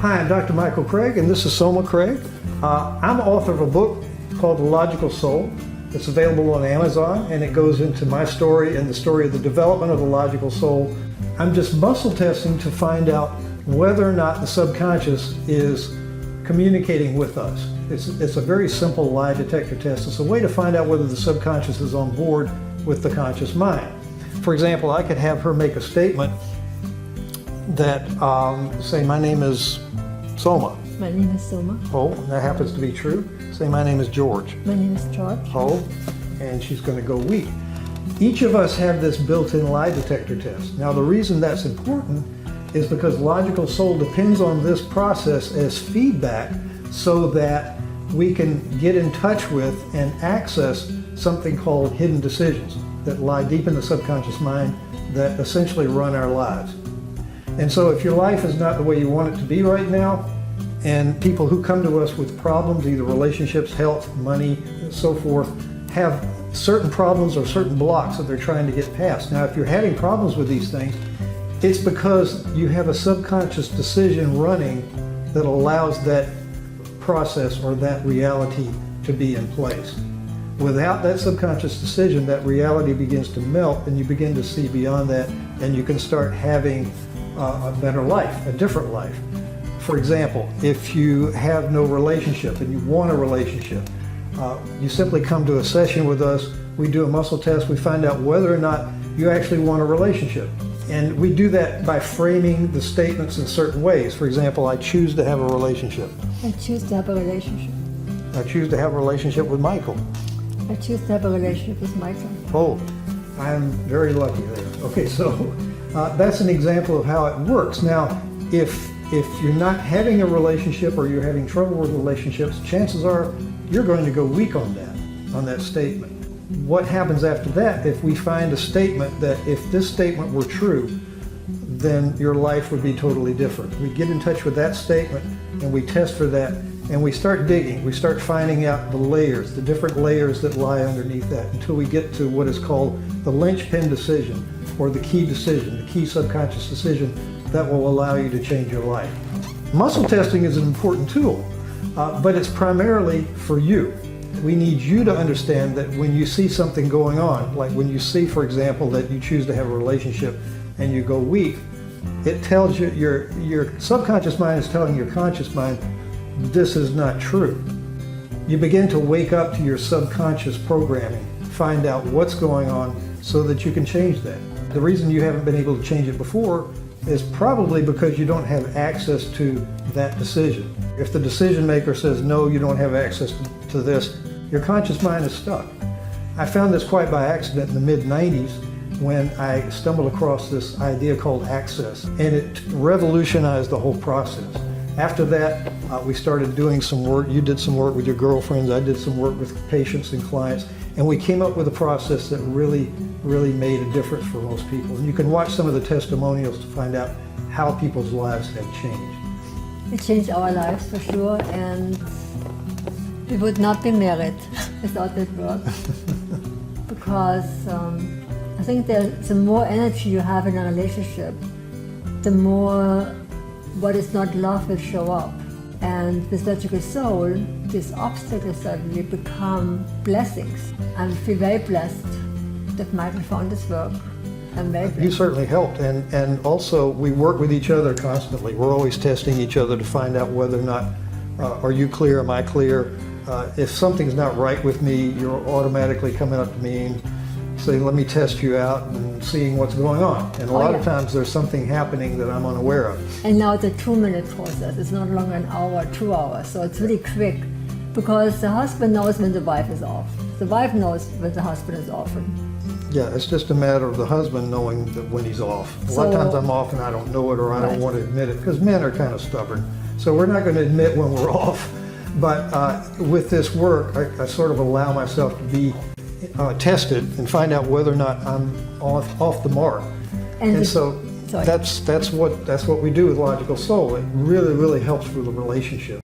Hi, I'm Dr. Michael Craig, and this is Soma Craig. I'm author of a book called The Logical Soul. It's available on Amazon, and it goes into my story and the story of the development of the logical soul. I'm just muscle testing to find out whether or not the subconscious is communicating with us. It's a very simple lie detector test. It's a way to find out whether the subconscious is on board with the conscious mind. For example, I could have her make a statement that, say, my name is Soma. My name is Soma. Oh, that happens to be true. Say, my name is George. My name is George. Oh, and she's going to go weak. Each of us have this built-in lie detector test. Now, the reason that's important is because logical soul depends on this process as feedback so that we can get in touch with and access something called hidden decisions that lie deep in the subconscious mind that essentially run our lives. And so if your life is not the way you want it to be right now, and people who come to us with problems, either relationships, health, money, and so forth, have certain problems or certain blocks that they're trying to get past. Now, if you're having problems with these things, it's because you have a subconscious decision running that allows that process or that reality to be in place. Without that subconscious decision, that reality begins to melt and you begin to see beyond that, and you can start having a better life, a different life. For example, if you have no relationship and you want a relationship, you simply come to a session with us, we do a muscle test, we find out whether or not you actually want a relationship. And we do that by framing the statements in certain ways. For example, I choose to have a relationship. I choose to have a relationship. I choose to have a relationship with Michael. I choose to have a relationship with Michael. Oh, I'm very lucky there. Okay, so that's an example of how it works. Now, if you're not having a relationship or you're having trouble with relationships, chances are you're going to go weak on that statement. What happens after that, if we find a statement that if this statement were true, then your life would be totally different. We get in touch with that statement and we test for that and we start digging. We start finding out the layers, the different layers that lie underneath that until we get to what is called the linchpin decision or the key decision, the key subconscious decision that will allow you to change your life. Muscle testing is an important tool, but it's primarily for you. We need you to understand that when you see something going on, like when you see, for example, that you choose to have a relationship and you go weak, it tells you, your subconscious mind is telling your conscious mind, this is not true. You begin to wake up to your subconscious programming, find out what's going on so that you can change that. The reason you haven't been able to change it before is probably because you don't have access to that decision. If the decision maker says, no, you don't have access to this, your conscious mind is stuck. I found this quite by accident in the mid-90s when I stumbled across this idea called access, and it revolutionized the whole process. After that, we started doing some work. You did some work with your girlfriends, I did some work with patients and clients, and we came up with a process that really made a difference for most people. And you can watch some of the testimonials to find out how people's lives have changed. It changed our lives for sure, and we would not be married without that work. Because I think that the more energy you have in a relationship, the more what is not love will show up. And with Logical Soul, these obstacles suddenly become blessings. I feel very blessed that Michael found this work. I'm very blessed. You certainly helped, and also we work with each other constantly. We're always testing each other to find out whether or not, are you clear, am I clear? If something's not right with me, you're automatically coming up to me and saying, let me test you out and seeing what's going on. And a lot of times there's something happening that I'm unaware of. And now it's a 2-minute process. It's not longer an hour, 2 hours. So it's really quick because the husband knows when the wife is off. The wife knows when the husband is off. Yeah, it's just a matter of the husband knowing that when he's off. A lot of times I'm off and I don't know it or I don't want to admit it because men are kind of stubborn. So we're not going to admit when we're off. But with this work, I sort of allow myself to be tested and find out whether or not I'm off the mark. And so that's what we do with Logical Soul. It really helps with the relationship.